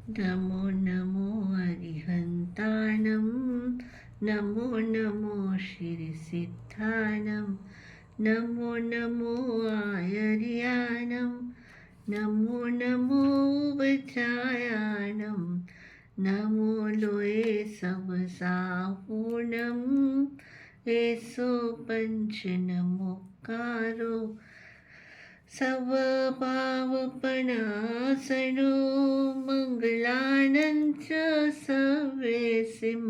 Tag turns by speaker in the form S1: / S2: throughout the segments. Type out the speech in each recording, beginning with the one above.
S1: नमो नमो अरिहन्ताणं नमो नमो श्रीसिद्धाणं नमो नमो आयर्याणं नमो नमो वज्रायाणं नमो लोये सबसाहूणं एसो पंच नमोकारो स्वभावपणासनो मङ्गलानं च सवेसिं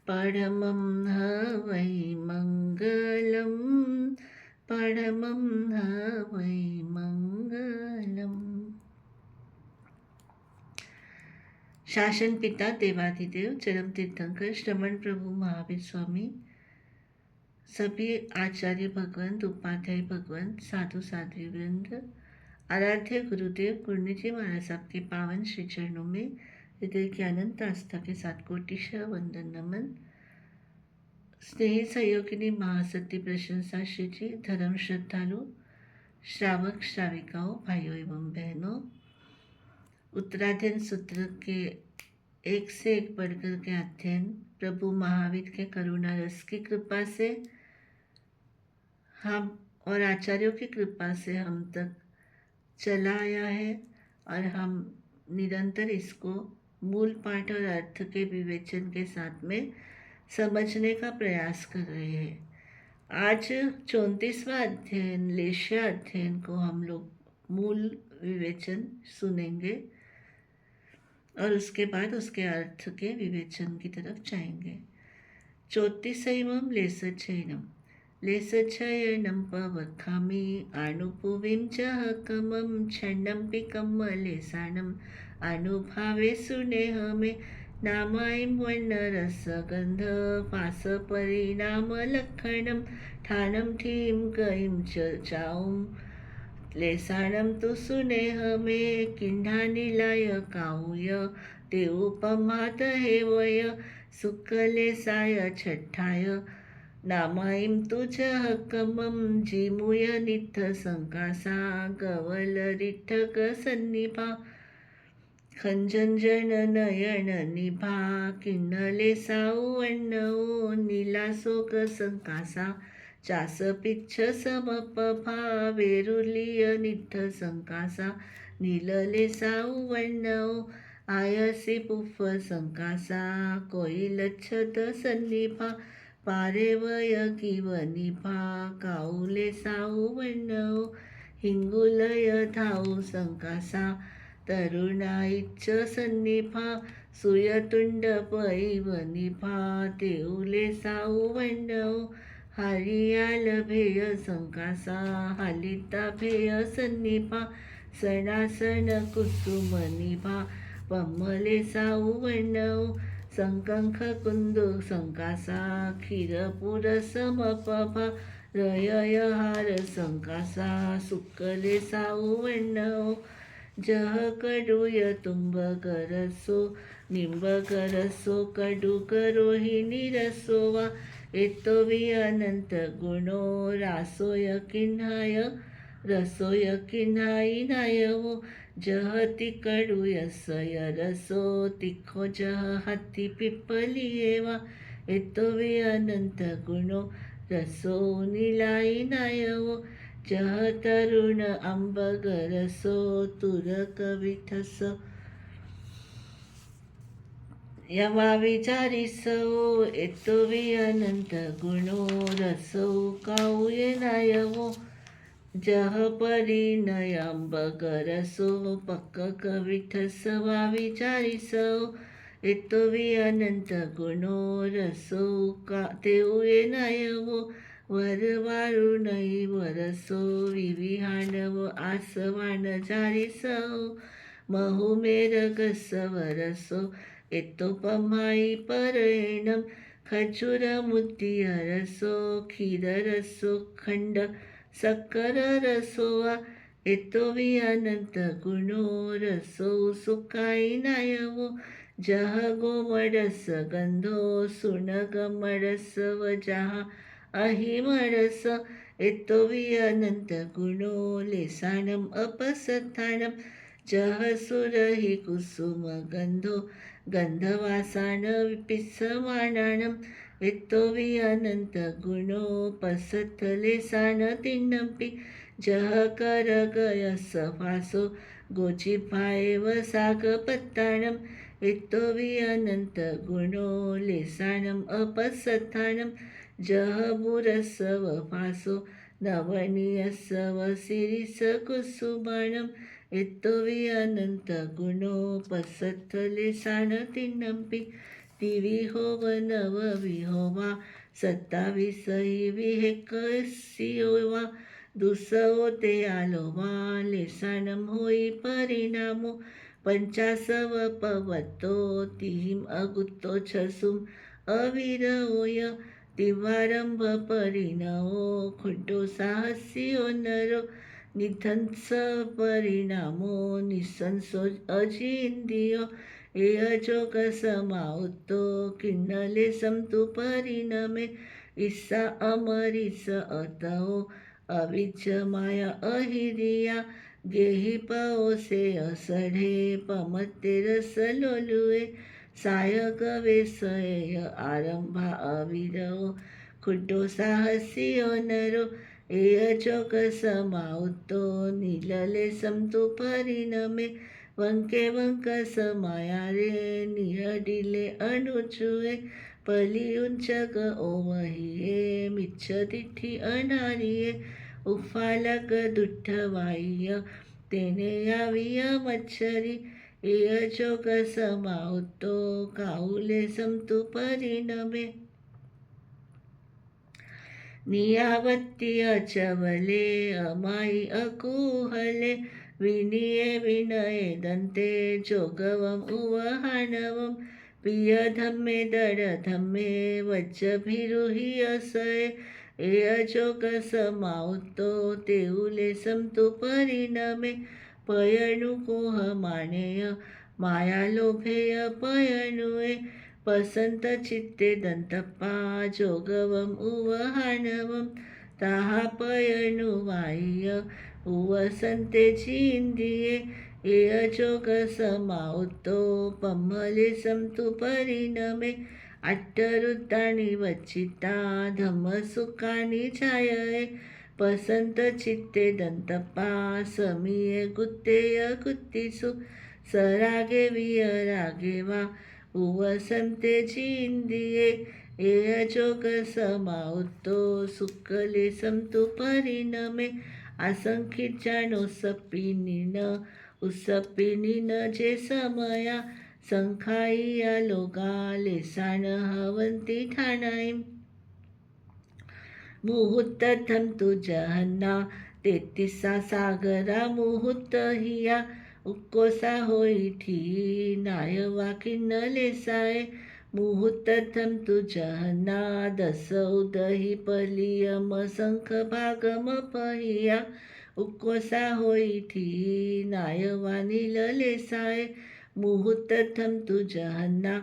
S1: परमं ह वै मङ्गलं परमं ह वै मङ्गलम्. शासन पिता देवाधिदेव चरम तीर्थंकर श्रमण प्रभु महावीर स्वामी, सभी आचार्य भगवंत, उपाध्याय भगवंत, साधु साध्वी वृंद, आराध्य गुरुदेव गुरुनिधि महाराज साहब के पावन श्री चरणों में हृदय की अनंत आस्था के साथ कोटिशः वंदन नमन. स्नेही सहयोगिनी महासती प्रशंसा श्री जी, धर्म श्रद्धालु श्रावक श्राविकाओं, भाइयों एवं बहनों, उत्तराध्ययन सूत्र के एक से एक बढ़कर के अध्ययन प्रभु महावीर के करुणा रस की कृपा से हम और आचार्यों की कृपा से हम तक चला आया है और हम निरंतर इसको मूल पाठ और अर्थ के विवेचन के साथ में समझने का प्रयास कर रहे हैं. आज 34वां अध्ययन लेश्या अध्ययन को हम लोग मूल विवेचन सुनेंगे और उसके बाद उसके अर्थ के विवेचन की तरफ जाएंगे. ज्योतिषैवं लेसच्छयनम लेसच्छयनं पवखामि आनुपुवीं च कमं क्षण्णं पिकमलेसानं अनुभावे सुनेह मे नामायं वर्णरसगन्ध फासपरिणामलक्षणं ठानं ठीं गईं च चाऊं लेसानं तु सुनेह मे किंढानिलाय काऊय ते उपमात हेवय सुकलेसाय छठ्ठाय नामाईं तुझ हकमं जिमुय नित्थ संकासा गवलरिठ्ठक सन्निभा खंजंजन नयन निभा किन्नले सावण्णो नीलासोक संकासा चास पिच्छ समपभा वेरुलीय नित्थ संकासा नीलले सावण्णो आयसी पुफ संकासा कोइलच्छद सन्निभा पारेवय किवनिभा काऊले सावण्णो हिंगुलय धाऊ संकासा तरुणाईच्च सन्निभा सूयतुंड पैवनिभा तेऊले सावण्णो हरियाल भेय संकासा हालिता भेय सन्निभा सणासन कुसुमनिभा पम्मले सावण्णो संकंख कुंदू संकासा क्षीरपुर समपभा रययहार संकासा सुकले सावण्णो जह कडूय तुंब करसो निंब करसो कडू करोहिणी रसोवा एतोवी अनंत गुणो रासोय किन्हाय रसोय किन्हाई नायवो जह तिकडू यसय रसो तिखो जह हाती पिप्पली एवा एतोवी अनंत गुणो रसो निलाई नायवो जह तरुण आंबगरसो तुरक विठस यवा विचारिसो एतोवी अनंत गुणो रसो काऊये नायवो जह परिणयांबगरसो पक्क विठस वा विचारिसो एतोवी अनंत गुणो रसो का तेऊये नायवो वरवारुणई वरसो विविहानव आसवान जारिसो महुमेर गस वरसो एतोपमाई परेणम खजूर मुद्दी रसो क्षीर रसो खंड सक्कर रसोवा एतोवी अनंत गुणो रसो सुखाई नायवो जह गोमडस गंधो सुनगमडस व जहा अहिमरस एतोवी अनंत गुणो लेसानम अपसत्थानम जह सुरहि कुसुम गंधो गंधवासान पिस्समानानं वित्तो अनंत गुणोपसथले सान तिन्नपि जह कर गयस फासो गोचिफाएव सागपत्तानं वित्तो अनंत गुणो लेसानम अपसथानं जह बुरसव फासो नवनीयसव सिरिस कुसुमानं वित्तो अनंत गुणोपसथले सान तिन्नपि दिविहोव नवविहोवा 27 विहेकसियोवा दुसवो ते आलोवा लेसानम होई परिणामो 50 पवतो तिहिम अगुत्तो छसुम अविरओय दिवारंभ परिणवो खुड्डो साहसियो नरो निधंस परिणामो निसंसो अजिंदियो एअजोग समाउतो किन्नले समतु परिणमे ईसा अमरीस अतओ अविज्य माया अहिरिया गेहि पओसे असढे पमते रस लोलुए सायग वेसय आरंभा अविरओ खुड्डो साहसियो नरो एअजोग समाउतो निलले समतु परिणमे वंके वंक समाया रे निहडिले अनुचुए पलियुंचग ओवहिये मिच्छदिठी अनारिये उफालग दुठ्ठवाह्य तेने याविय मच्छरी एअजोग समाउतो काउले समतु परिणमे नियावत्ती अचवले अमाई अकुहले विनिये विनये दन्ते जोगवम उवहानवम पियधम्मे दडधम्मे वज्जभिरुहि असये एअजोग समाउतो तेउले समतु परिणमे पयणुकोह मानेय मायालोभेय पयणुए पसंत चित्ते दंतप्पा जोगवम उवहानवम ताहा पयणुवाह्य उवसंते चिंदिये एअजोग समाउतो पम्मले समतु परिणमे अट्टरुद्धानि वच्चिता धम्मसुखानि छायये पसंत चित्ते दंतप्पा समीये गुत्तेय गुत्तिसु सरागे वियरागे वा उवसंते चिंदिये एअजोग समाउतो सुक्कले समतु परिणमे असंख्यित जाणो सप्पिनिन उसप्पिनिन जे समया संखाइया लोगा लेसान हवंती ठाणाईम मुहूर्तम तु जहन्ना 33 सागरा मुहूर्त हिया उक्कोसा होई ठी नायवा किन्नले साय मुहूर्तम तु जहन्ना 10 उदही पलियम शंख भागम पहिया उक्कोसा होई ठी नायवा निलले साय मुहूर्तम तु जहन्ना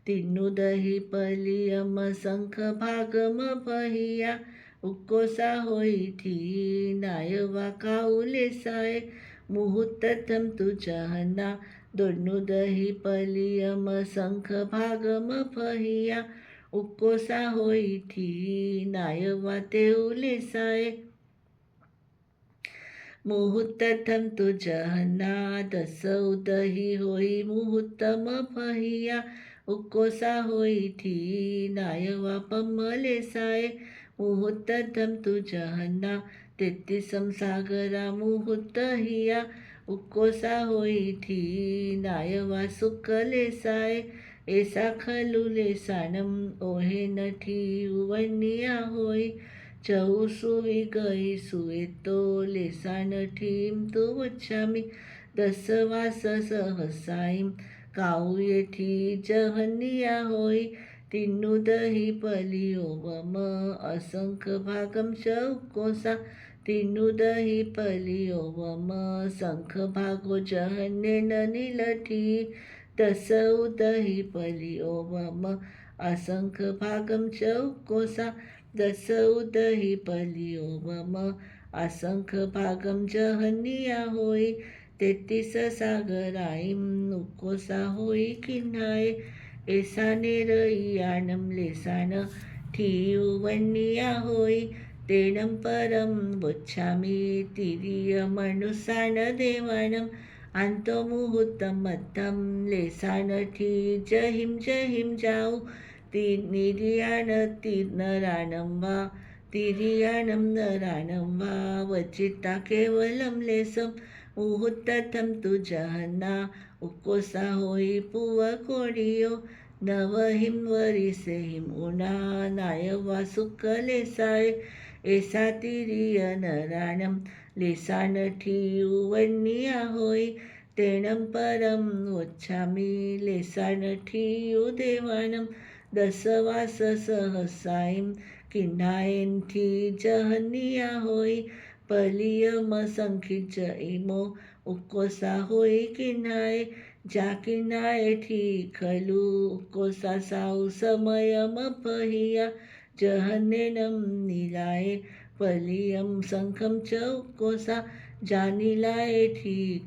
S1: 3 उदही पलियम शंख भागम पहिया उक्कोसा होई ठी नायवा काउले साय मुहूर्तम तु जहन्ना 2 उदही पलियम शंख भागम पहिया उक्कोसा होई ठी नायवा तेउले साय मुहूर्तम तु जहन्ना 10 उदही होई मुहूर्तम पहिया उक्कोसा होई ठी नायवा पम्मले साय मुहूर्तम तु जहन्ना 33 सागरा मुहूर्त हिया उक्कोसा होई ठी नायवा सुक्कले साय ऐसा खलुले सानम ओहे नठी उवनिया होई चौसुवी गई सुएतो लेसान ठीम तु वच्छामि 10 वास सहसाईम काउये ठी जहनिया होई 3 उदही पलियोवम असंख भागम च उक्कोसा 3 उदही पलियोवम शंख भागो जहन्येन निलठी 10 उदही पलियोवम असंख भागम च उक्कोसा 10 उदही पलियोवम असंख भागम जहनिया होई तेत्तीस सागराईम नुकोसा होई किन्हाय एसाने रईयानम लेसान ठियुवन्निया होई तेनं परं वच्छामि तिर्यमनुसान देवानम् अंतमुहूर्तमत्तं लेसानठी जहिं जाऊ निर्याण नरानं वा तिर्यानं नरानं वा वचिता केवलं लेसं मुहूर्तथं तु जहन्ना उकोसा होई पुव कोडियो नवहिं वरिसेहिं उना नायवा सुकलेसाय एसा तिरिय नरानं लेसानठियुवन्निया होई तेनं परं वच्छामि लेसानठियु देवानं दशवास सहसाईं किन्हायेन्थि जहन्निया होई पलियमसंखिच इमो उकोसा होई किन्हाय जा किन्हाय खलु उकोसा साऊ समयमपहिया जहन्नेनं निलाये पलियम शंखम च उकोसा जानिलाये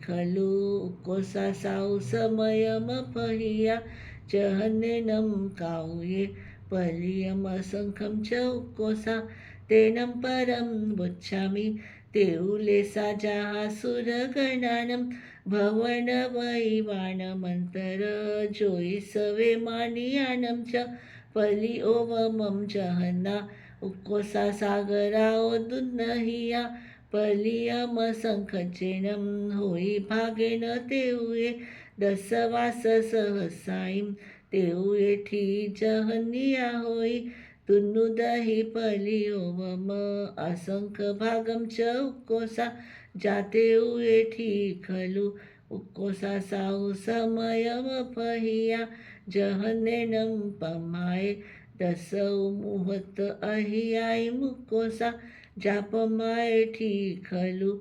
S1: खलु उकोसा साऊ समयमपहिया जहन्नेनं काऊये पलियम शंखम च उकोसा तेनं परं वच्छामि तेउलेसा जाहा सुरगणानं भवन वैवाणमन्तर जोई सवे मानियानं च पली ओवमं जहन्ना उकोसा सागराओ दुन्नहिया पलियम शंखचेनं होई भागेन तेउये दशवास सहसाईं तेउये ठी जहन्निया होई तुन्नुदहि पलियोवम असंख भागम च उकोसा जाते उये ठी खलु उकोसा साऊ समयमपहिया जहन्नेनं पमाये दसौ मुहूर्त अहियाई मुकोसा जापमाये ठी खलु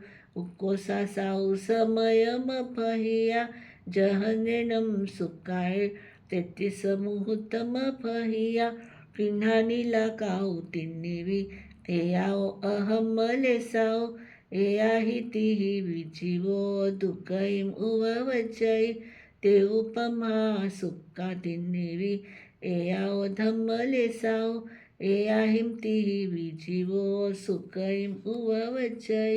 S1: उकोसा साऊ समयमपहिया जहन्नेनं सुकाय 33 मुहूर्तमपहिया किन्हानीला काऊ तिन्निवी एयाओ अहम लेसाओ एयाहि तिहि विजीवो दुःखैम उववचै ते उपमा सुक्का तिन्निवी एयाओ धम्म लेसाओ एयाहिम तिहि विजीवो सुखैम उववचै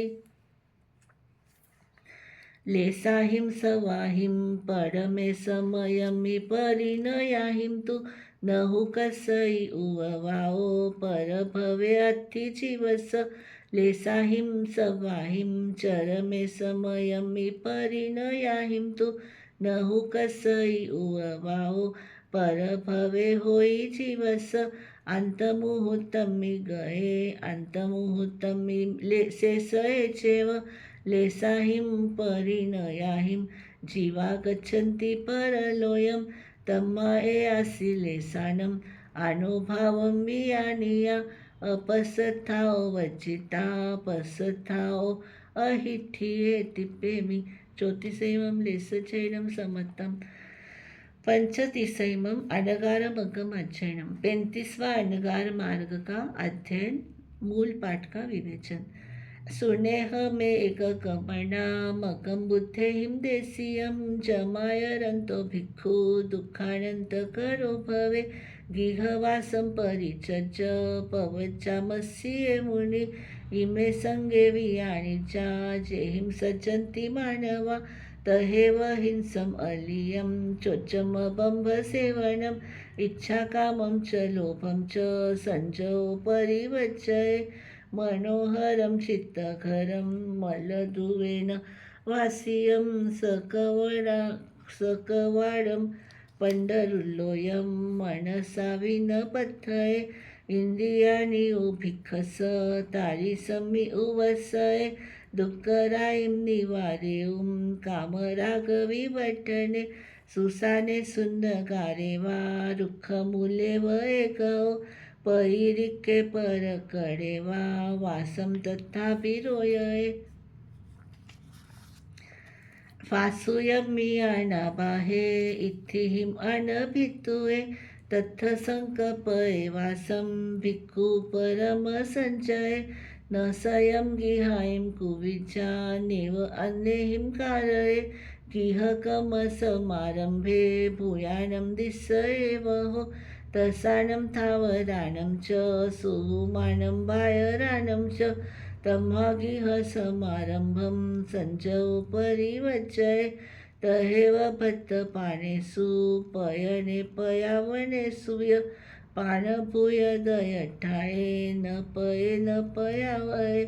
S1: लेसाहिं सवाहिं परमे समयमि परिणयाहिं तु नहुकसई उववाओ परभवे अत्थि जीवस लेसाहिं सवाहिं चरमे समयमि परिणयाहिं तु नहुकसई उववाओ परभवे होई जीवस अंतमुहूर्तमि गए अंतमुहूर्तमि शेषये चेव लेसाहिं परिणयाहिं जीवा गच्छन्ति परलोयं तम्मा एयासि लेसानम् अनुभावं वियानिया अपसथाओ वचिता पसथाओ अहिठिये तिप्पेमि ज्योतिषैवं लेसचैनं समत्तं पंचतिसैमं अनगारमगम अध्ययनम 35वां अनगार मार्ग का अध्ययन मूल पाठ का विवेचन सुनेह में एक कमणा मकम बुद्धेहिम देसियम जमायरंतो भिक्खु दुःखानंत करो भवे गिहवासं परिचर्च पवच्चामस्ये मुनि इमे संगे वियानिचा जेहिं सज्जन्ति मानवा तहेव हिंसम अलियम चोच्चम बंभ सेवनम इच्छा कामं च लोभं च संजो परिवच्चय मनोहरं चित्तघरं मलधुवेन वासियं सकवाडं पंडरुल्लोयं मनसा विनपथये इंद्रियाणि उभिखस तारिसमि उवसये दुःखरायं निवारेउं कामरागविवटने सुसाने सुन्नगारे वा रुखमूले व एकौ परिरिक्के परकडे वा वासं तथाभिरोये फासूयमि अनाबाहे इत्थिहिं अनभित्तुये तत्थ संकपये वासं भिक्खु परम संचये न स्वयं गिहायं कुविजानेव अन्येहिं कारये गिहकमसमारम्भे भूयानं दिस्य एव हो तसानं थावरानं च सुहुमानं बायरानं च तम्हागिह समारंभं संजोपरि वज्जय तहेव भत्तपानेषु पयने पयावनेषु पानभूय दयठाये न पये न पयावय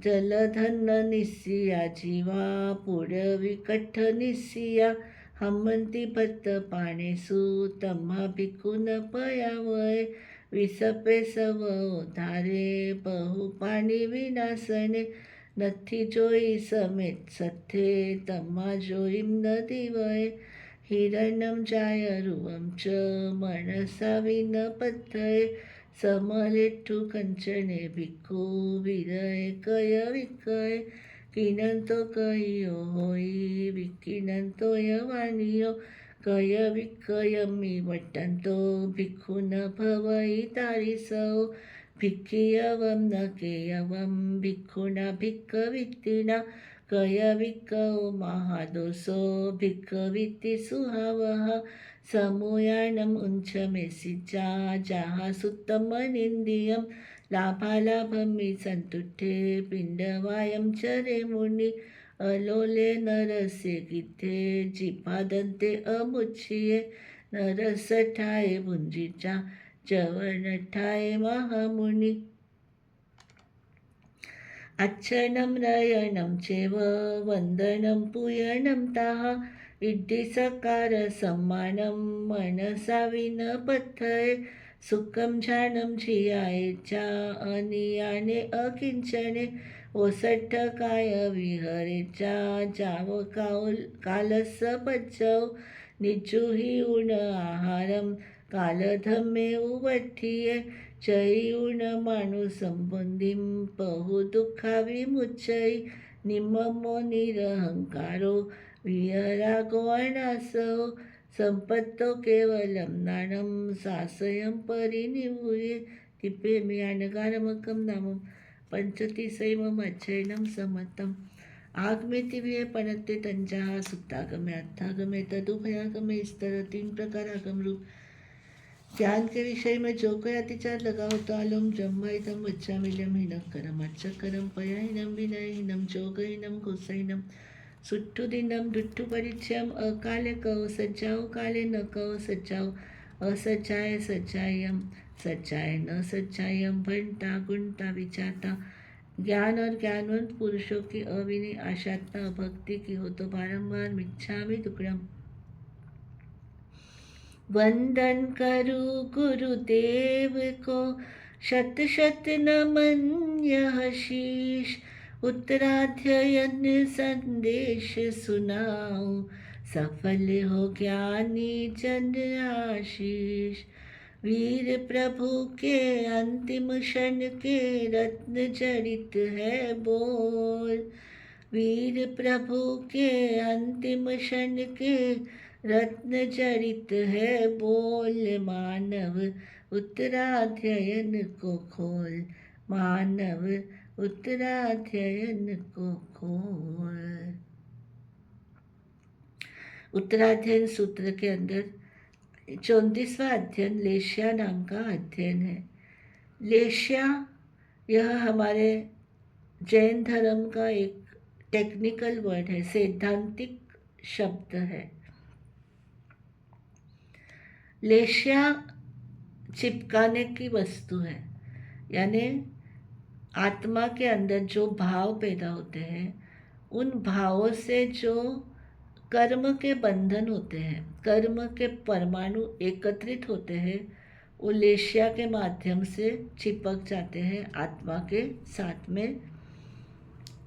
S1: जलधन निस्सिया जीवा पुरविकट्ठ निस्सिया हम्मंती भत्तपानेषु तम्हा भिक्खुन पयावय विसपे सव धारे बहु पाणी विनाशने નથી જોઈ સમેત સથે તમા જોઈમ ન દિવય હિરણમ જાયરુવમ ચ મનસા વિન પથ્થય સમલેઠ્ઠુ કંચને ભિક્ખુ વિરય કય વિકય કિનંતો કયો હોઈ વિકિનંતો યવાનિયો કય વિકયમી વટંતો ભિક્ખુ ન ભવઈ તારી સૌ भिक्खियवं न केयवं भिक्खुना भिक्खवित्तिना कयविक्कौ महादोषो भिक्खवित्ति सुहावः समूयानम् उञ्चमेसिजा जाहा सुत्तमनिन्द्रियं लाभालाभं सन्तुष्टे पिण्डवायं चरे मुनि अलोले नरस्य गिद्धे जिपादन्ते अमुच्यये नरसठाये भुञ्जिजा जवनठाय महामुनि अच्छनं नयनं चैव वन्दनं पूयनं ताः इड्डिसकार सम्मानं मनसा विनपथय सुखं झानं झियाय चा अनियाने अकिंचने ओसठ काय विहरे चा जाव कालस पच्चव निचुहि उण आहारम कालधम्मे उवठ्ठिये चैऊन मानुसंबंधिं बहु दुःखाविमुच्चै निममो निरहंकारो विहरागो अनासो संपत्तो केवलं नानं सासयं परिनिवूये तिपे म्यानगारमकं नामं पंचतिसैवम् अध्ययनं समतम् आगमे तिव्ये पणत्ते तंजाः सुप्तागमे अर्थागमे तदुभयागमे स्तर 3 प्रकार आगम रूप ज्ञान के विषय में जो कोई अतिचार लगा हो तो आलोम ब्रह्महितम वच्चामिलम हिनम करम अच्छकरम पयाहिनम विनयहिनम जोगहिनम घोसहिनम सुट्टुदिनम दुट्टु परिचयम अकाले कहो सज्जाओ काले न कहो सज्जाओ असज्जाय सज्जायम सज्जाय न सज्जायम भंटा गुणता विचारता ज्ञान और ज्ञानवंत पुरुषों की अविनय आशात्मा भक्ति की हो तो बारंबार मिच्छामि दुक्कडम वंदन करु गुरुदेव को शत शत नमन यह शीश उत्तराध्ययन संदेश सुनाऊं सफल हो ज्ञानी जन आशीष वीर प्रभु के अंतिम क्षण के रत्न जड़ित है बोल वीर प्रभु के अंतिम क्षण के रत्न जड़ित है बोल मानव उत्तराध्ययन को खोल मानव उत्तराध्ययन को खोल। उत्तराध्ययन सूत्र के अंदर 34वां अध्ययन लेश्या नाम का अध्ययन है। लेश्या यह हमारे जैन धर्म का एक टेक्निकल वर्ड है, सैद्धांतिक शब्द है। लेश्या चिपकाने की वस्तु है, यानी आत्मा के अंदर जो भाव पैदा होते हैं उन भावों से जो कर्म के बंधन होते हैं, कर्म के परमाणु एकत्रित होते हैं, वो लेश्या के माध्यम से चिपक जाते हैं आत्मा के साथ में,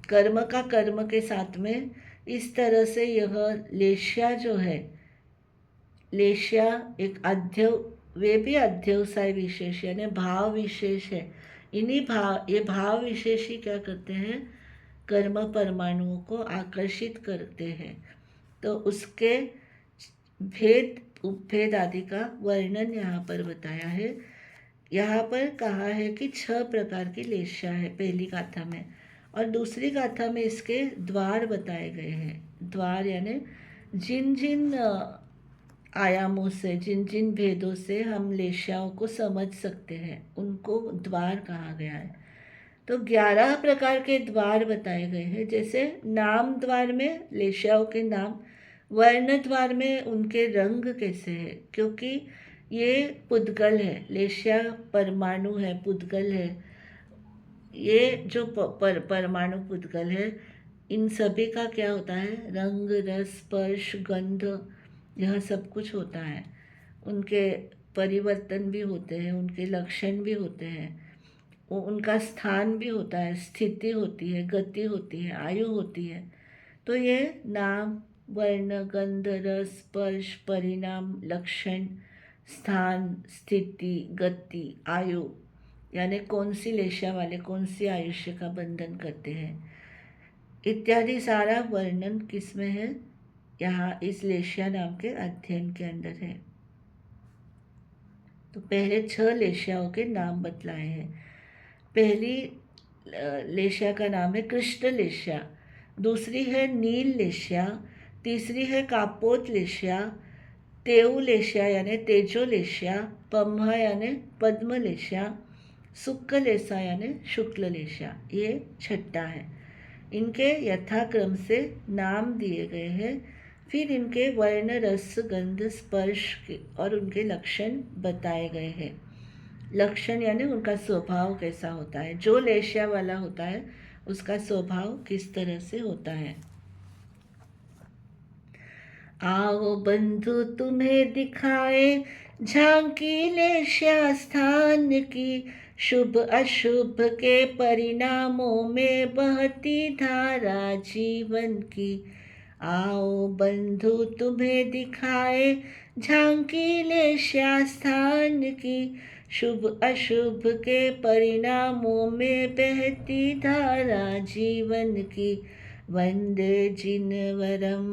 S1: कर्म का कर्म के साथ में। इस तरह से यह लेश्या जो है, लेश्या एक वे भी अध्यवसाय विशेष यानी भाव विशेष है। ये भाव विशेष ही क्या करते हैं, कर्म परमाणुओं को आकर्षित करते हैं। तो उसके भेद उपभेद आदि का वर्णन यहाँ पर बताया है। यहाँ पर कहा है कि 6 प्रकार की लेशा है पहली गाथा में, और दूसरी गाथा में इसके द्वार बताए गए हैं। द्वार यानी जिन जिन आयामों से, जिन जिन भेदों से हम लेशाओं को समझ सकते हैं, उनको द्वार कहा गया है। तो 11 प्रकार के द्वार बताए गए हैं। जैसे नाम द्वार में लेशाओं के नाम, वर्ण द्वार में उनके रंग कैसे है, क्योंकि ये पुद्गल है, लेशा परमाणु है, पुद्गल है। ये जो परमाणु पुद्गल है, इन सभी का क्या होता है, रंग, रस, स्पर्श, गंध, यह सब कुछ होता है। उनके परिवर्तन भी होते हैं, उनके लक्षण भी होते हैं, उनका स्थान भी होता है, स्थिति होती है, गति होती है, आयु होती है। तो ये नाम, वर्ण, गंध, रस, स्पर्श, परिणाम, लक्षण, स्थान, स्थिति, गति, आयु, यानी कौन सी लेशा वाले कौन सी आयुष्य का बंधन करते हैं, इत्यादि सारा वर्णन किसमें है, यहाँ इस लेशा नाम के अध्ययन के अंदर है। तो पहले 6 लेशाओं के नाम बतलाए हैं। पहली लेशा का नाम है कृष्ण लेशा, दूसरी है नील लेशा, तीसरी है कापोत लेशा, तेऊ लेशा यानी तेजो लेशा, पम्हा यानी पद्म लेशा, शुक्ल लेशा यानी शुक्ल लेशा, ये छठा है। इनके यथाक्रम से नाम दिए गए हैं। फिर इनके वर्ण, रस, गंध, स्पर्श और उनके लक्षण बताए गए हैं। लक्षण यानी उनका स्वभाव कैसा होता है, जो लेशा वाला होता है उसका स्वभाव किस तरह से होता है। आओ बंधु तुम्हें दिखाए झांकी लेशा स्थान की, शुभ अशुभ के परिणामों में बहती धारा जीवन की। आओ बंधु तुम्हें दिखाए झांकी लेशा स्थान की, शुभ अशुभ के परिणामों में बहती धारा जीवन की। वंदे जिनवरम,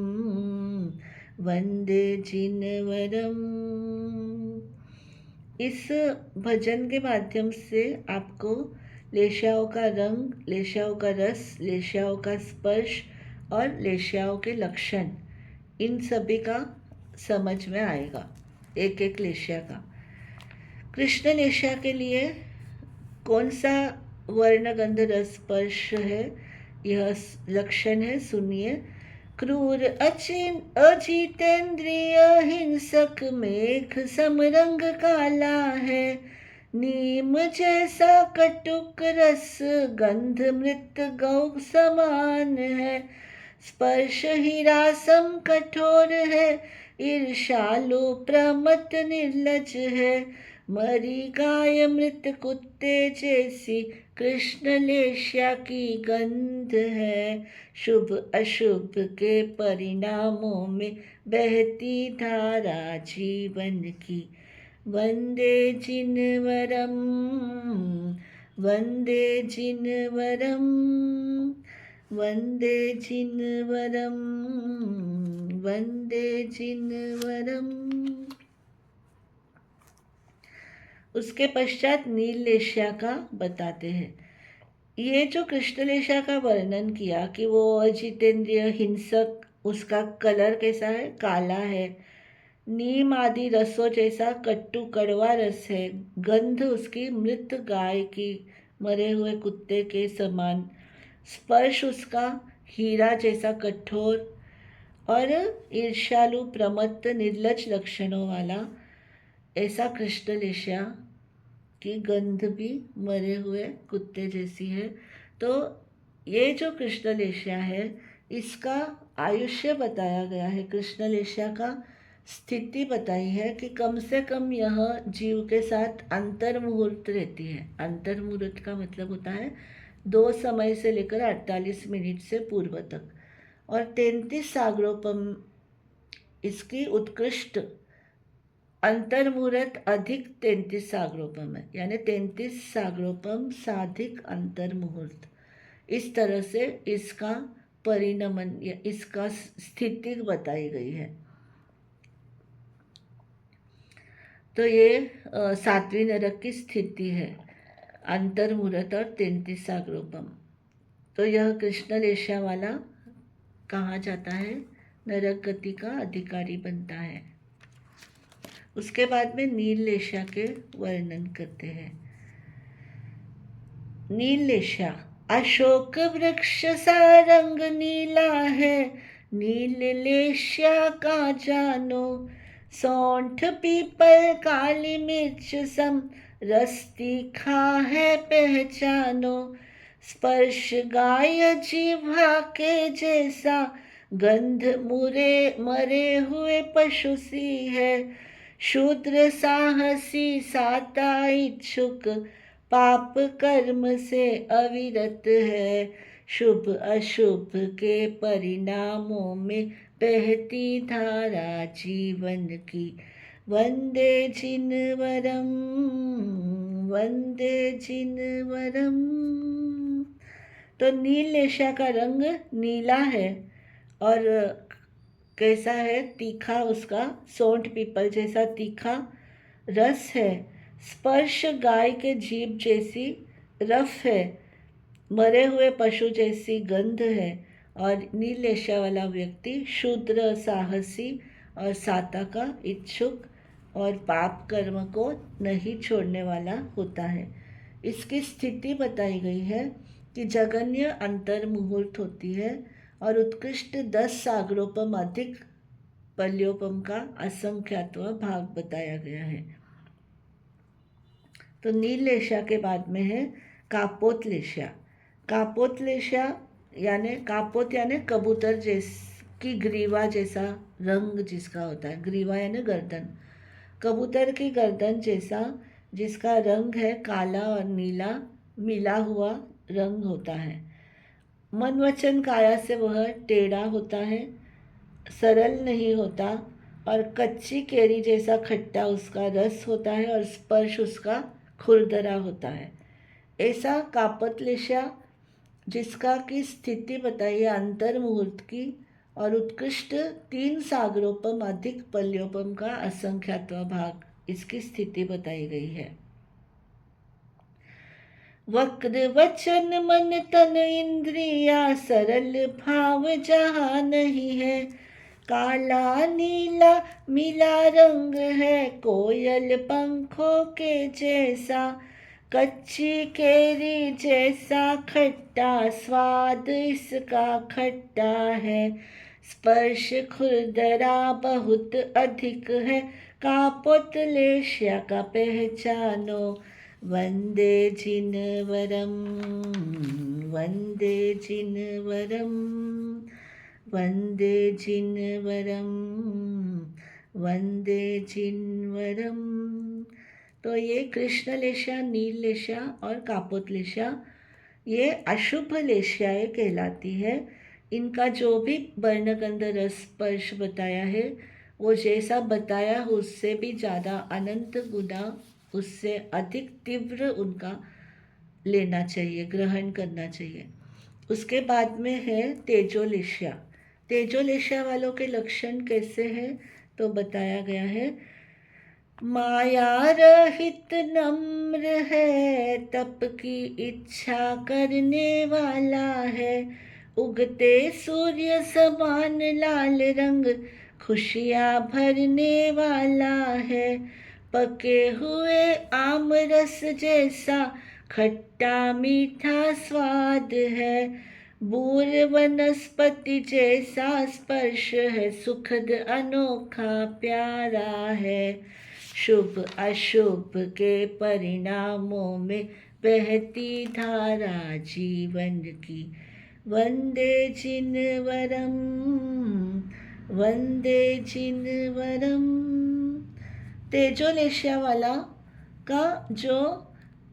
S1: वंदे जिनवरम। इस भजन के माध्यम से आपको लेशाओं का रंग, लेशाओं का रस, लेशाओं का स्पर्श और लेशाओं के लक्षण, इन सभी का समझ में आएगा, एक एक लेशा का। कृष्ण लेशा के लिए कौन सा वर्ण, गंध, रस, स्पर्श है, यह लक्षण है, सुनिए। क्रूर अजितेंद्रिय हिंसक मेघ समरंग काला है, नीम जैसा कटुक रस गंध मृत गौ समान है। स्पर्श हीरा सम कठोर है, ईर्षालु प्रमत निर्लज है। मरी गाय मृत कुत्ते जैसी कृष्ण लेशा की गंध है। शुभ अशुभ के परिणामों में बहती धारा जीवन की। वंदे जिनवरम, वंदे जिनवरम, वंदे जिनवरम, वंदे जिनवरम। उसके पश्चात नील लेशा का बताते हैं। ये जो कृष्ण लेशा का वर्णन किया कि वो अजितेंद्रिय हिंसक, उसका कलर कैसा है, काला है, नीम आदि रसों जैसा कट्टू कड़वा रस है, गंध उसकी मृत गाय की, मरे हुए कुत्ते के समान, स्पर्श उसका हीरा जैसा कठोर और ईर्ष्यालु प्रमत्त निर्लज लक्षणों वाला, ऐसा कृष्ण लेशा की गंध भी मरे हुए कुत्ते जैसी है। तो ये जो कृष्ण लेशा है, इसका आयुष्य बताया गया है। कृष्ण लेशा का स्थिति बताई है कि कम से कम यह जीव के साथ अंतर मुहूर्त रहती है। अंतर मुहूर्त का मतलब होता है 2 समय से लेकर 48 मिनट से पूर्व तक, और 33 सागरोपम इसकी उत्कृष्ट अंतर मुहूर्त अधिक 33 सागरोपम है, यानी 33 सागरोपम साधिक अंतर मुहूर्त। इस तरह से इसका परिणमन या इसका स्थिति बताई गई है। तो ये सातवीं नरक की स्थिति है, अंतर्मुहूर्त और 33 सागरोपम। तो यह कृष्णलेशा वाला कहा जाता है, नरक गति का अधिकारी बनता है। उसके बाद में नीललेशा के वर्णन करते हैं। नीललेशा, अशोक वृक्ष सा रंग नीला है, नीललेशा का जानो। सौंठ पीपल काली मिर्च सम, रस तीखा है पहचानो। स्पर्श गाय जीवा के जैसा, गंध मुरे मरे हुए पशु सी है। शूद्र साहसी साता इच्छुक, पाप कर्म से अविरत है। शुभ अशुभ के परिणामों में बहती धारा जीवन की। वंदे जिनवरम, वंदे जिनवरम। तो नीललेशा का रंग नीला है और कैसा है, तीखा, उसका सौंठ पीपल जैसा तीखा रस है। स्पर्श गाय के जीभ जैसी रफ है, मरे हुए पशु जैसी गंध है। और नीललेशा वाला व्यक्ति शूद्र साहसी और साता का इच्छुक और पाप कर्म को नहीं छोड़ने वाला होता है। इसकी स्थिति बताई गई है कि जगन्य अंतर्मुहूर्त होती है और उत्कृष्ट 10 सागरोपम अधिक पल्योपम का असंख्यात्व भाग बताया गया है। तो नीललेशा के बाद में है कापोतलेशा। कापोतलेशा यानी कापोत यानी कबूतर की ग्रीवा जैसा रंग जिसका होता है। ग्रीवा यानी गर्दन, कबूतर की गर्दन जैसा जिसका रंग है काला और नीला मिला हुआ रंग होता है। मन वचन काया से वह टेढ़ा होता है, सरल नहीं होता और कच्ची केरी जैसा खट्टा उसका रस होता है और स्पर्श उसका खुरदरा होता है। ऐसा कापोतलेशा जिसका की स्थिति बताइए अंतर्मुहूर्त की और उत्कृष्ट 3 सागरोपम अधिक पल्योपम का असंख्यात्व भाग, इसकी स्थिति बताई गई है। वक्र वचन मन तन इंद्रिया, सरल भाव जहाँ नहीं है। काला नीला मिला रंग है, कोयल पंखों के जैसा। कच्ची केरी जैसा खट्टा, स्वाद इसका खट्टा है। स्पर्श खुरदरा बहुत अधिक है, कापोतलेशा का पहचानो। वंदे जिनवरम, वंदे जिनवरम, वंदे जिनवरम, वंदे जिनवरम। तो ये कृष्णलेशा, नीललेशा और कापोतलेशा ये अशुभ लेशाएँ कहलाती है। इनका जो भी वर्णगंध रस स्पर्श बताया है वो जैसा बताया उससे भी ज़्यादा अनंत गुना, उससे अधिक तीव्र उनका लेना चाहिए, ग्रहण करना चाहिए। उसके बाद में है तेजोलेशा। तेजोलेशा वालों के लक्षण कैसे हैं तो बताया गया है। माया रहित नम्र है, तप की इच्छा करने वाला है। उगते सूर्य समान लाल रंग, खुशियाँ भरने वाला है। पके हुए आम रस जैसा, खट्टा मीठा स्वाद है। बूर वनस्पति जैसा स्पर्श है, सुखद अनोखा प्यारा है। शुभ अशुभ के परिणामों में बहती धारा जीवन की। वंदे जिनवरम, वंदे जिनवरम। तेजोलेशा वाला का जो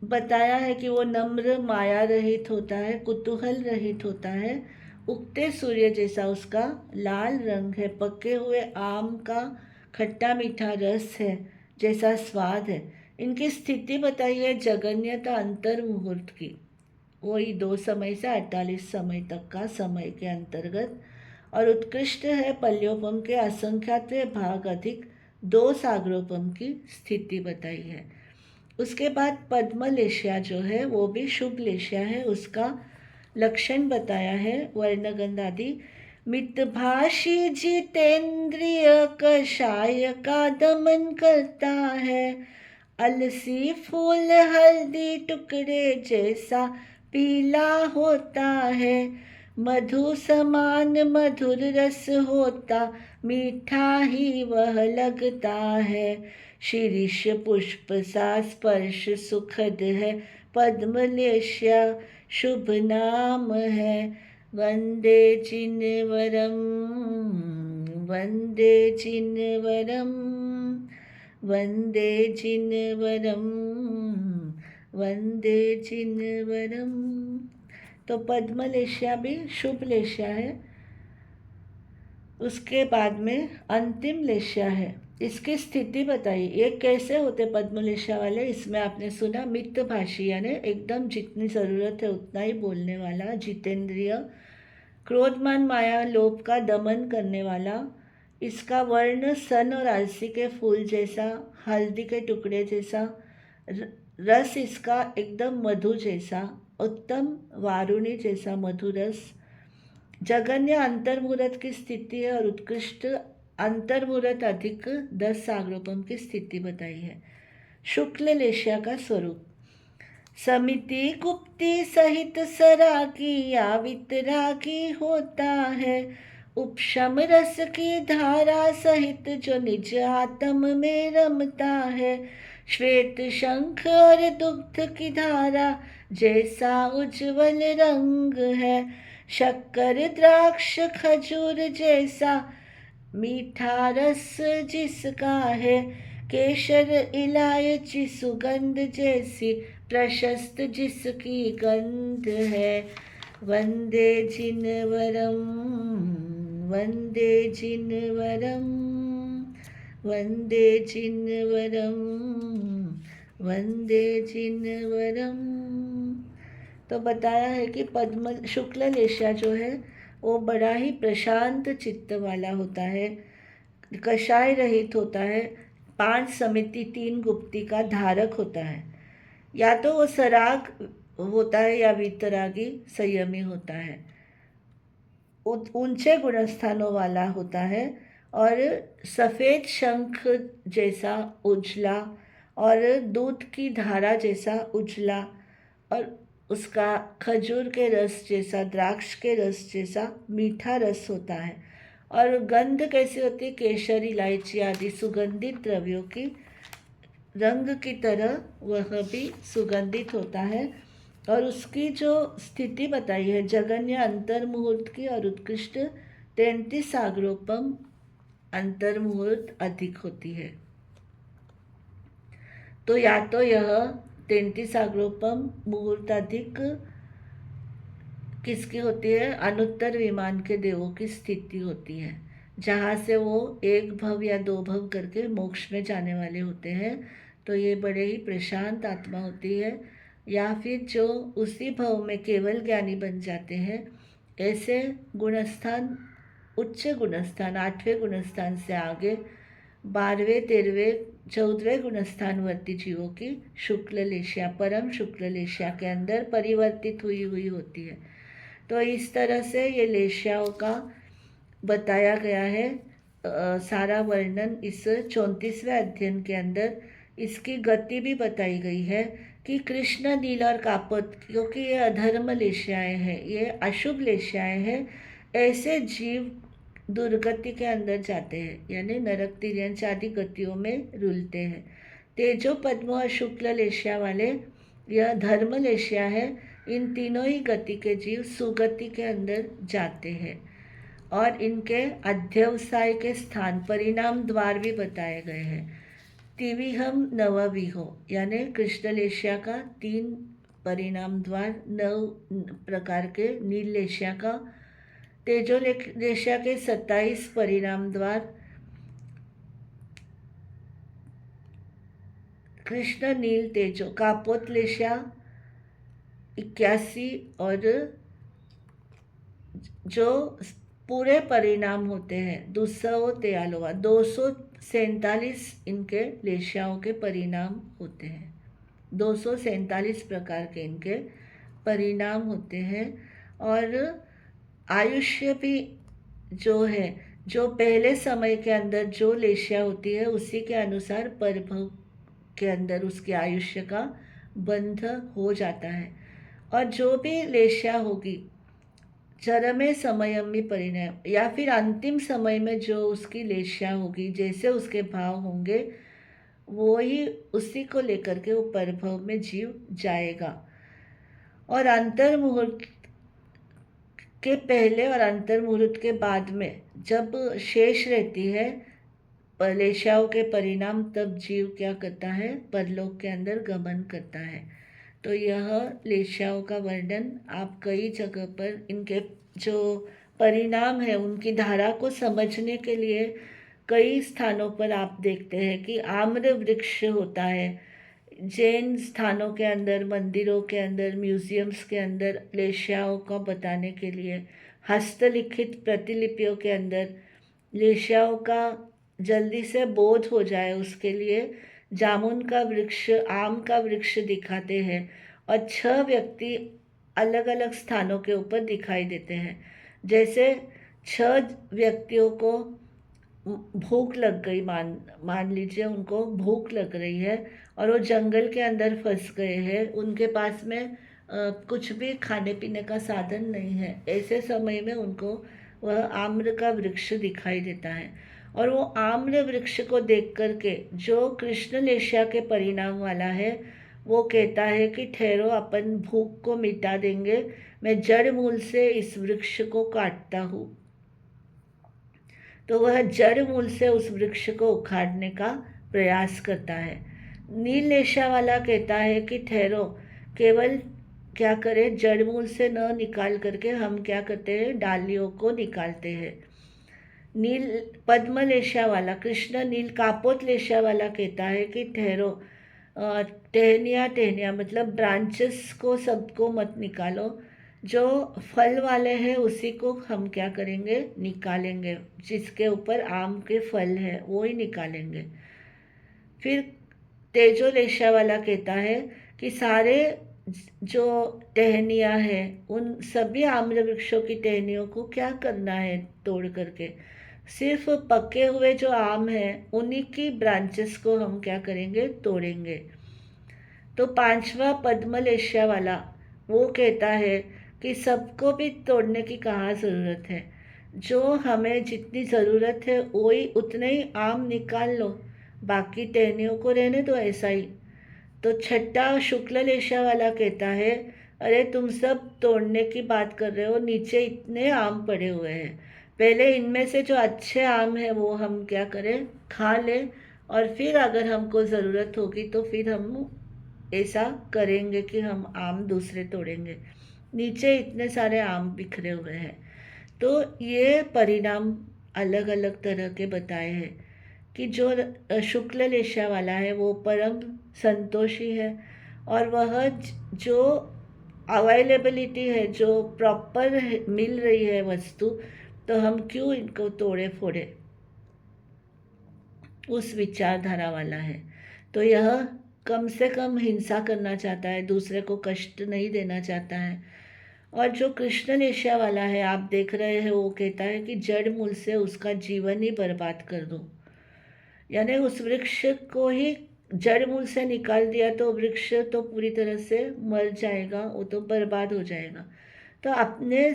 S1: बताया है कि वो नम्र, माया रहित होता है, कुतूहल रहित होता है। उगते सूर्य जैसा उसका लाल रंग है, पके हुए आम का खट्टा मीठा रस है जैसा स्वाद है। इनकी स्थिति बताइए जगन्यता अंतर्मुहूर्त की, वही 2 समय से 48 समय तक का समय के अंतर्गत। और उत्कृष्ट है पल्योपम के असंख्यात भाग अधिक 2 सागरोपम की स्थिति बताई है। उसके बाद पद्मलेश्या जो है वो भी शुभ लेश्या है, उसका लक्षण बताया है वर्णगंध आदि। मितभाषी जितेंद्रिय कषाय का दमन करता है, अलसी फूल हल्दी टुकड़े जैसा पीला होता है, मधु समान मधुर रस होता मीठा ही वह लगता है, शीर्ष पुष्प सा स्पर्श सुखद है, पद्मलेश्या शुभ नाम है। वंदे चिन्वरम वंदे चिन्वरम वंदे चिन्वरम वंदे चिन्वरम। तो पद्मलेश्या भी शुभ लेश्या है। उसके बाद में अंतिम लेश्या है, इसकी स्थिति बताइए। ये कैसे होते पद्मलेश्या वाले? इसमें आपने सुना मितभाषी यानी एकदम जितनी ज़रूरत है उतना ही बोलने वाला, जितेंद्रिय, क्रोधमान माया लोभ का दमन करने वाला, इसका वर्ण सन और अलसी के फूल जैसा, हल्दी के टुकड़े जैसा, रस इसका एकदम मधु जैसा, उत्तम वारुणी जैसा मधुरस, जगन्य अंतर्मुहूर्त की स्थिति है और उत्कृष्ट अंतर्मुहूर्त अधिक 10 सागरोपम की स्थिति बताई है। शुक्ल लेश्या का स्वरूप समिति गुप्ती सहित सरागी या वितरागी होता है, उपशम रस की धारा सहित जो निज आत्म में रमता है, श्वेत शंख और दुग्ध की धारा जैसा उज्जवल रंग है, शक्कर द्राक्ष खजूर जैसा मीठा रस जिसका है, केशर इलायची सुगंध जैसी प्रशस्त जिसकी गंध है। वंदे जिनवरम वंदे जिनवरम वंदे जिनवरम वंदे जिनवरम। तो बताया है कि पद्म शुक्ल लेश्या जो है वो बड़ा ही प्रशांत चित्त वाला होता है, कषाय रहित होता है, 5 समिति 3 गुप्ती का धारक होता है, या तो वो सराग होता है या वितरागी संयमी होता है, ऊंचे गुणस्थानों वाला होता है और सफ़ेद शंख जैसा उजला और दूध की धारा जैसा उजला और उसका खजूर के रस जैसा, द्राक्ष के रस जैसा मीठा रस होता है। और गंध कैसी होती है? केसर इलायची आदि सुगंधित द्रव्यों की रंग की तरह वह भी सुगंधित होता है। और उसकी जो स्थिति बताई है जगन्य अंतर्मुहूर्त की और उत्कृष्ट 33 सागरोपम अंतर्मुहूर्त अधिक होती है। तो या तो यह 33 सागरोपम मुहूर्त अधिक किसकी होती है? अनुत्तर विमान के देवों की स्थिति होती है, जहाँ से वो 1 भव या 2 भव करके मोक्ष में जाने वाले होते हैं। तो ये बड़े ही प्रशांत आत्मा होती है, या फिर जो उसी भव में केवल ज्ञानी बन जाते हैं। ऐसे गुणस्थान, उच्च गुणस्थान 8वें गुणस्थान से आगे 12वें 13वें 14वें गुणस्थानवर्ती जीवों की शुक्ल लेश्या, परम शुक्ल लेश्या के अंदर परिवर्तित हुई होती है। तो इस तरह से ये लेश्याओं का बताया गया है सारा वर्णन इस 34वें अध्ययन के अंदर। इसकी गति भी बताई गई है कि कृष्ण, नील और कापोत, क्योंकि ये अधर्म लेश्याएँ हैं, ये अशुभ लेश्याएँ हैं, ऐसे जीव दुर्गति के अंदर जाते हैं, यानी नरक तिर्यंच आदि गतियों में रुलते हैं। तेजो पद्म और शुक्ल लेश्या वाले यह धर्म लेश्या है। इन तीनों ही गति के जीव सुगति के अंदर जाते हैं और इनके अध्यवसाय के स्थान परिणाम द्वार भी बताए गए हैं। तिविहम नवविहो यानी कृष्ण लेश्या का 3 परिणाम द्वार, 9 प्रकार के, नील लेश्या का, तेजो लेश्या के 27 परिणाम द्वार, कृष्ण नील तेजो, कापोत लेश्या 81 और जो पूरे परिणाम होते हैं 200 तेयालोवा 200 247 इनके लेशाओं के परिणाम होते हैं। 247 प्रकार के इनके परिणाम होते हैं। और आयुष्य भी जो है, जो पहले समय के अंदर जो लेशा होती है उसी के अनुसार परभव के अंदर उसके आयुष्य का बंध हो जाता है। और जो भी लेशा होगी चरमे समयमी परिणय, या फिर अंतिम समय में जो उसकी लेशा होगी, जैसे उसके भाव होंगे वो ही उसी को लेकर के वो परभव में जीव जाएगा। और अंतर मुहूर्त के पहले और अंतर मुहूर्त के बाद में जब शेष रहती है लेशाओं के परिणाम, तब जीव क्या करता है, परलोक के अंदर गमन करता है। तो यह लेशाओं का वर्णन आप कई जगह पर इनके जो परिणाम है उनकी धारा को समझने के लिए कई स्थानों पर आप देखते हैं कि आम्र वृक्ष होता है। जैन स्थानों के अंदर, मंदिरों के अंदर, म्यूजियम्स के अंदर लेशाओं का बताने के लिए, हस्तलिखित प्रतिलिपियों के अंदर लेशाओं का जल्दी से बोध हो जाए उसके लिए जामुन का वृक्ष, आम का वृक्ष दिखाते हैं। और 6 व्यक्ति अलग अलग स्थानों के ऊपर दिखाई देते हैं। जैसे 6 व्यक्तियों को भूख लग गई, मान लीजिए उनको भूख लग रही है और वो जंगल के अंदर फंस गए हैं, उनके पास में कुछ भी खाने पीने का साधन नहीं है। ऐसे समय में उनको वह आम्र का वृक्ष दिखाई देता है। और वो आम्र वृक्ष को देख करके जो कृष्ण लेशा के परिणाम वाला है वो कहता है कि ठहरो, अपन भूख को मिटा देंगे, मैं जड़ मूल से इस वृक्ष को काटता हूँ। तो वह जड़ मूल से उस वृक्ष को उखाड़ने का प्रयास करता है। नील लेशा वाला कहता है कि ठहरो, केवल क्या करें, जड़ मूल से न निकाल करके हम क्या करते हैं, डालियों को निकालते हैं। नील पद्म लेशा वाला, कृष्ण नील कापोत लेशा वाला कहता है कि ठहरो, टहनिया मतलब ब्रांचेस को सबको मत निकालो, जो फल वाले हैं उसी को हम क्या करेंगे, निकालेंगे, जिसके ऊपर आम के फल है वो ही निकालेंगे। फिर तेजो लेशा वाला कहता है कि सारे जो टहनियाँ हैं उन सभी आम्र वृक्षों की टहनियों को क्या करना है, तोड़ करके सिर्फ पके हुए जो आम हैं उन्हीं की ब्रांचेस को हम क्या करेंगे, तोड़ेंगे। तो 5वां पद्मलेशा वाला वो कहता है कि सबको भी तोड़ने की कहाँ ज़रूरत है, जो हमें जितनी ज़रूरत है वही उतने ही आम निकाल लो, बाकी टहनियों को रहने दो ऐसा ही। तो 6वां शुक्ल लेशा वाला कहता है, अरे तुम सब तोड़ने की बात कर रहे हो, नीचे इतने आम पड़े हुए हैं, पहले इनमें से जो अच्छे आम हैं वो हम क्या करें, खा लें, और फिर अगर हमको ज़रूरत होगी तो फिर हम ऐसा करेंगे कि हम आम दूसरे तोड़ेंगे। नीचे इतने सारे आम बिखरे हुए हैं। तो ये परिणाम अलग अलग तरह के बताए हैं कि जो शुक्ल लेशा वाला है वो परम संतोषी है, और वह जो अवेलेबिलिटी है, जो प्रॉपर मिल रही है वस्तु, तो हम क्यों इनको तोड़े फोड़े, उस विचारधारा वाला है। तो यह कम से कम हिंसा करना चाहता है, दूसरे को कष्ट नहीं देना चाहता है। और जो कृष्ण लेशा वाला है आप देख रहे हैं, वो कहता है कि जड़ मूल से उसका जीवन ही बर्बाद कर दो, यानी उस वृक्ष को ही जड़ मूल से निकाल दिया तो वृक्ष तो पूरी तरह से मर जाएगा, वो तो बर्बाद हो जाएगा। तो अपने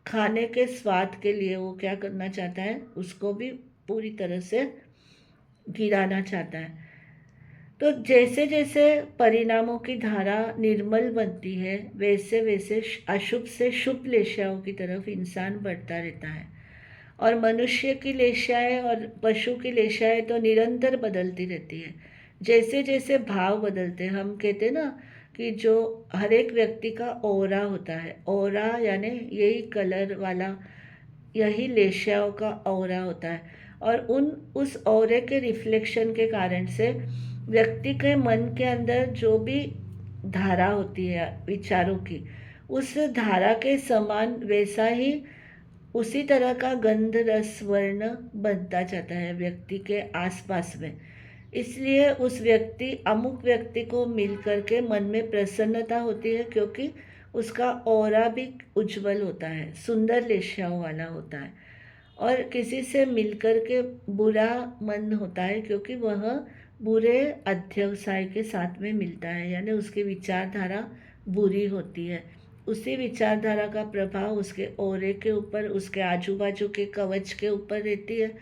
S1: खाने के स्वाद के लिए वो क्या करना चाहता है, उसको भी पूरी तरह से गिराना चाहता है। तो जैसे जैसे परिणामों की धारा निर्मल बनती है, वैसे वैसे अशुभ से शुभ लेशाओं की तरफ इंसान बढ़ता रहता है। और मनुष्य की लेशाएं और पशु की लेशाएं तो निरंतर बदलती रहती है। जैसे जैसे भाव बदलते हैं, हम कहते हैं ना कि जो हर एक व्यक्ति का ओरा होता है, ओरा यानी यही कलर वाला, यही लेशाओं का ओरा होता है। और उस ओरे के रिफ्लेक्शन के कारण से व्यक्ति के मन के अंदर जो भी धारा होती है विचारों की, उस धारा के समान वैसा ही उसी तरह का गंध रस वर्ण बनता जाता है व्यक्ति के आसपास में। इसलिए उस व्यक्ति अमुक व्यक्ति को मिल करके मन में प्रसन्नता होती है, क्योंकि उसका ऑरा भी उज्जवल होता है, सुंदर लेशाओं वाला होता है। और किसी से मिलकर के बुरा मन होता है, क्योंकि वह बुरे अध्यवसाय के साथ में मिलता है, यानी उसकी विचारधारा बुरी होती है। उसी विचारधारा का प्रभाव उसके ऑरे के ऊपर, उसके आजू बाजू के कवच के ऊपर रहती है,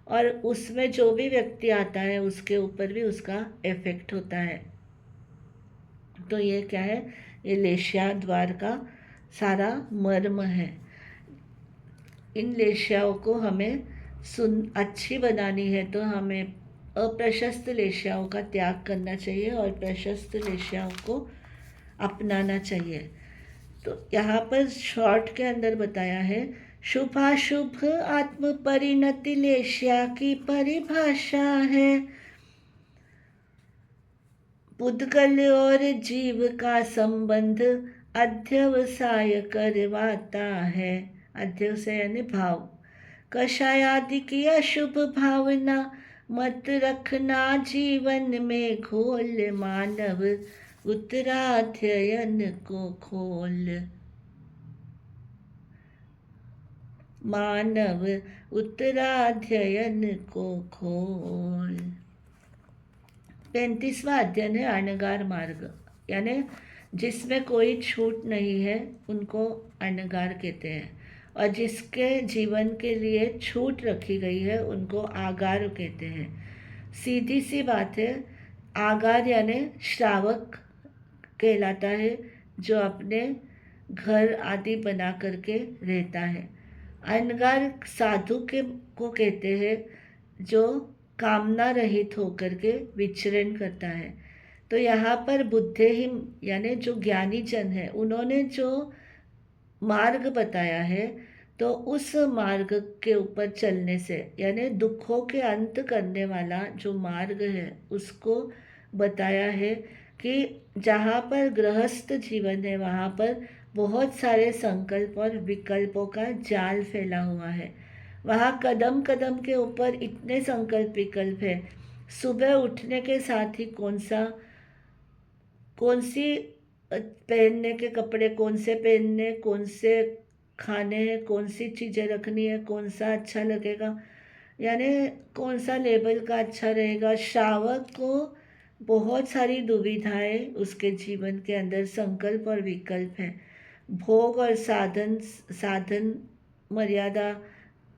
S1: और उसमें जो भी व्यक्ति आता है उसके ऊपर भी उसका इफेक्ट होता है। तो ये क्या है, ये लेशिया द्वार का सारा मर्म है। इन लेशियाओं को हमें अच्छी बनानी है तो हमें अप्रशस्त लेशियाओं का त्याग करना चाहिए और प्रशस्त लेशियाओं को अपनाना चाहिए। तो यहाँ पर शॉर्ट के अंदर बताया है, शुभाशुभ आत्म परिणति लेशिया की परिभाषा है। पुद्गल और जीव का संबंध अध्यवसाय करवाता है। अध्यवसाय यानी भाव। कषाय आदि की अशुभ भावना मत रखना जीवन में घोल, मानव उत्तराध्ययन को खोल। मानव उत्तराध्ययन को खोल। 35वां अध्ययन है अनगार मार्ग, यानी जिसमें कोई छूट नहीं है उनको अनगार कहते हैं, और जिसके जीवन के लिए छूट रखी गई है उनको आगार कहते हैं। सीधी सी बात है, आगार यानी श्रावक कहलाता है, जो अपने घर आदि बना करके रहता है। अनगार साधु के को कहते हैं, जो कामना रहित होकर के विचरण करता है। तो यहाँ पर बुद्धे ही यानी जो ज्ञानी जन है, उन्होंने जो मार्ग बताया है, तो उस मार्ग के ऊपर चलने से, यानी दुखों के अंत करने वाला जो मार्ग है उसको बताया है कि जहाँ पर गृहस्थ जीवन है वहाँ पर बहुत सारे संकल्प और विकल्पों का जाल फैला हुआ है। वहाँ कदम कदम के ऊपर इतने संकल्प विकल्प है। सुबह उठने के साथ ही कौन सी पहनने के कपड़े कौन से पहनने, कौन से खाने हैं, कौन सी चीज़ें रखनी है, कौन सा अच्छा लगेगा, यानी कौन सा लेबल का अच्छा रहेगा। श्रावक को बहुत सारी दुविधाएं उसके जीवन के अंदर संकल्प और विकल्प हैं। भोग और साधन मर्यादा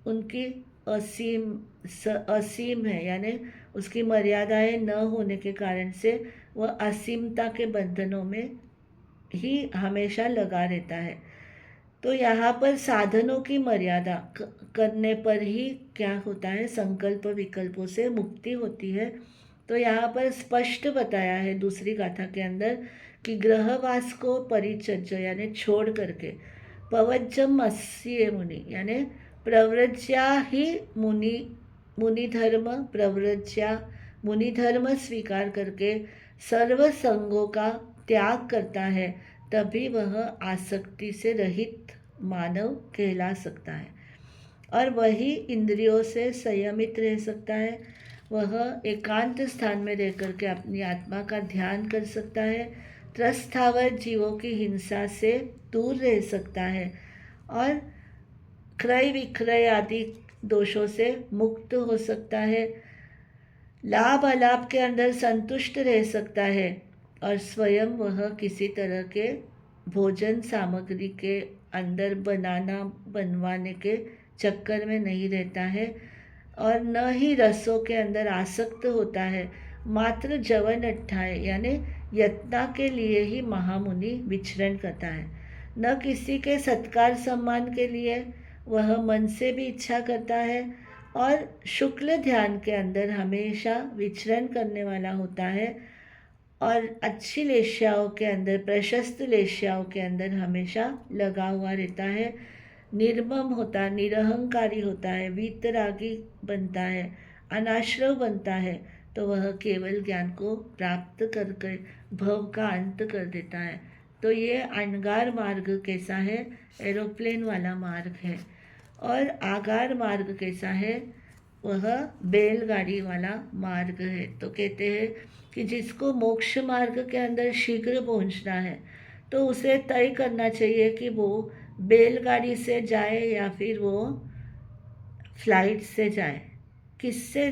S1: उनकी असीम है, यानी उसकी मर्यादाएं न होने के कारण से वह असीमता के बंधनों में ही हमेशा लगा रहता है। तो यहाँ पर साधनों की मर्यादा करने पर ही क्या होता है, संकल्प विकल्पों से मुक्ति होती है। तो यहाँ पर स्पष्ट बताया है दूसरी गाथा के अंदर कि ग्रहवास को परित्यज्य यानी छोड़ करके, पवज्जम अस्ये मुनि यानी प्रव्रज्या ही मुनि धर्म प्रव्रज्या मुनि धर्म स्वीकार करके सर्व संगों का त्याग करता है, तभी वह आसक्ति से रहित मानव कहला सकता है और वही इंद्रियों से संयमित रह सकता है। वह एकांत स्थान में रह करके अपनी आत्मा का ध्यान कर सकता है, त्रस्थावर जीवों की हिंसा से दूर रह सकता है और क्रय विक्रय आदि दोषों से मुक्त हो सकता है, लाभ अलाभ के अंदर संतुष्ट रह सकता है और स्वयं वह किसी तरह के भोजन सामग्री के अंदर बनवाने के चक्कर में नहीं रहता है और न ही रसों के अंदर आसक्त होता है। मात्र जवन अट्ठाए यानी यत्ना के लिए ही महामुनि विचरण करता है, न किसी के सत्कार सम्मान के लिए। वह मन से भी इच्छा करता है और शुक्ल ध्यान के अंदर हमेशा विचरण करने वाला होता है और अच्छी लेशियाओं के अंदर, प्रशस्त लेशियाओं के अंदर हमेशा लगा हुआ रहता है। निर्मम होता है, निरहंकारी होता है, वीतरागी बनता है, अनाश्रव बनता है, तो वह केवल ज्ञान को प्राप्त करके भव का अंत कर देता है। तो ये अनगार मार्ग कैसा है, एरोप्लेन वाला मार्ग है और आगार मार्ग कैसा है? वह बैलगाड़ी वाला मार्ग है। तो कहते हैं कि जिसको मोक्ष मार्ग के अंदर शीघ्र पहुंचना है तो उसे तय करना चाहिए कि वो बैलगाड़ी से जाए या फिर वो फ्लाइट से जाए। किससे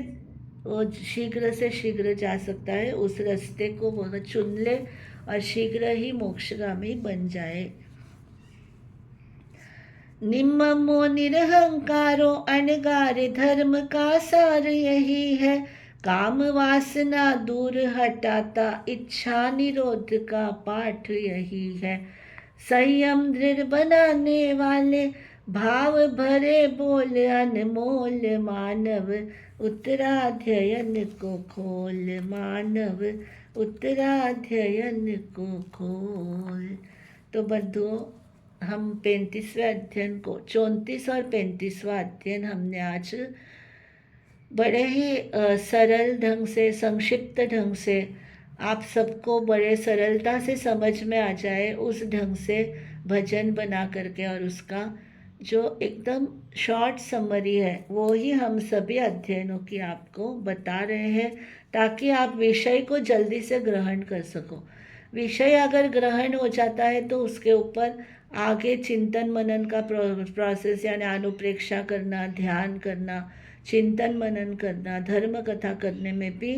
S1: वो शीघ्र से शीघ्र जा सकता है उस रास्ते को वह चुन ले और शीघ्र ही मोक्षगामी बन जाए। निम्मो निरहंकारो अनगार धर्म का सार यही है। काम वासना दूर हटाता इच्छा निरोध का पाठ यही है। संयम दृढ़ बनाने वाले भाव भरे बोल अनमोल मानव उत्तराध्ययन को खोल। मानव उत्तराध्ययन को खोल। तो बंधुओं, हम 35वें अध्ययन को 34 और 35वां अध्ययन हमने आज बड़े ही सरल ढंग से, संक्षिप्त ढंग से, आप सबको बड़े सरलता से समझ में आ जाए उस ढंग से भजन बना करके और उसका जो एकदम शॉर्ट समरी है वो ही हम सभी अध्ययनों की आपको बता रहे हैं ताकि आप विषय को जल्दी से ग्रहण कर सको। विषय अगर ग्रहण हो जाता है तो उसके ऊपर आगे चिंतन मनन का प्रोसेस यानी अनुप्रेक्षा करना, ध्यान करना, चिंतन मनन करना, धर्म कथा करने में भी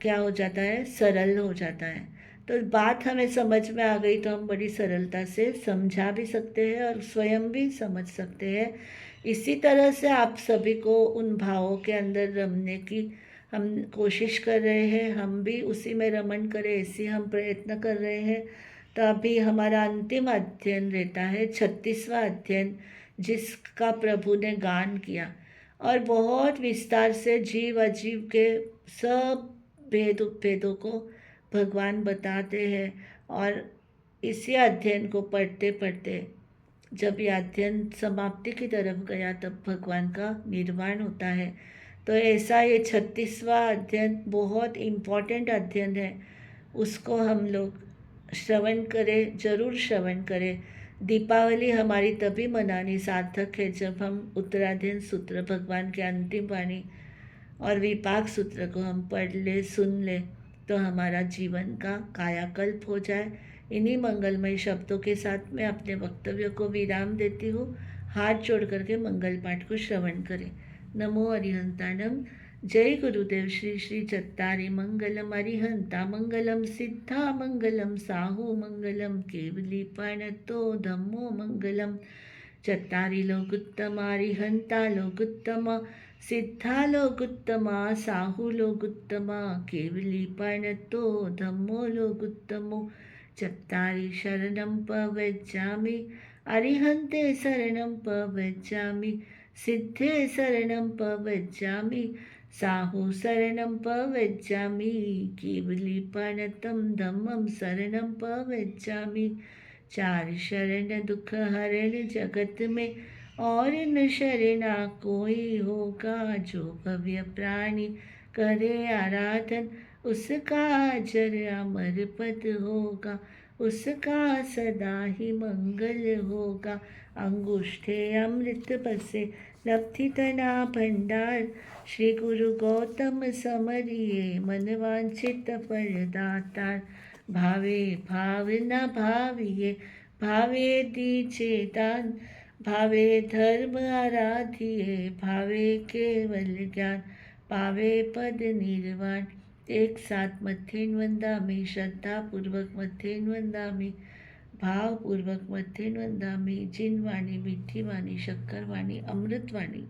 S1: क्या हो जाता है? सरल हो जाता है। तो बात हमें समझ में आ गई तो हम बड़ी सरलता से समझा भी सकते हैं और स्वयं भी समझ सकते हैं। इसी तरह से आप सभी को उन भावों के अंदर रमने की हम कोशिश कर रहे हैं, हम भी उसी में रमण करें ऐसी हम प्रयत्न कर रहे हैं। तो अभी हमारा अंतिम अध्ययन रहता है 36वां अध्ययन, जिसका प्रभु ने गान किया और बहुत विस्तार से जीव अजीव के सब भेद उपभेदों को भगवान बताते हैं। और इसी अध्ययन को पढ़ते पढ़ते जब ये अध्ययन समाप्ति की तरफ गया तब भगवान का निर्वाण होता है। तो ऐसा ये 36वां अध्ययन बहुत इम्पॉर्टेंट अध्ययन है, उसको हम लोग श्रवण करें, जरूर श्रवण करें। दीपावली हमारी तभी मनानी सार्थक है जब हम उत्तराध्ययन सूत्र, भगवान के अंतिम वाणी और विपाक सूत्र को हम पढ़ ले, सुन ले, तो हमारा जीवन का कायाकल्प हो जाए। इन्हीं मंगलमय शब्दों के साथ मैं अपने वक्तव्य को विराम देती हूँ। हाथ जोड़ करके मंगल पाठ को श्रवण करें। नमो अरिहंताणम। जय गुरुदेव श्री श्री चत्तारी मंगलम अरिहंता मंगलम सिद्धा मंगलम साहू मंगलम केवली प्रणतो धम्मो मंगलम। चत्तारी लोकुत्तमा अरिहंता लोकुत्तमा सिद्धा लोकुत्तमा साहू लोकुत्तमा केवली प्रणतो धम्मो लोकुत्तमो। चत्तारि शरणं प्रव्रजामि अरिहन्ते शरणं प्रव्रजामि सिद्धे शरणं प्रव्रजामि साहु शरणं प्रव्रजामि केवली प्रणतं धम्मं शरणं प्रव्रजामि। चार शरण दुख हरण जगत में और न शरणा कोई होगा। जो भव्य प्राणी करे आराधन उसका अजर अमर पद होगा, उसका सदा ही मंगल होगा। अंगुष्ठे अमृत बसे लब्धि तना भंडार श्री गुरु गौतम समरिये मन वांछित फल दातार। भावे भाव न भाविये भावे दीजे दान भावे धर्म आराधिये भावे केवल ज्ञान पावे पद निर्वाण। एक साथ मथेन वंदामि श्रद्धापूर्वक मथेन वंदामि भावपूर्वक मथेन वंदामि। जिन वाणी मीठी वाणी शक्कर वाणी अमृत वाणी।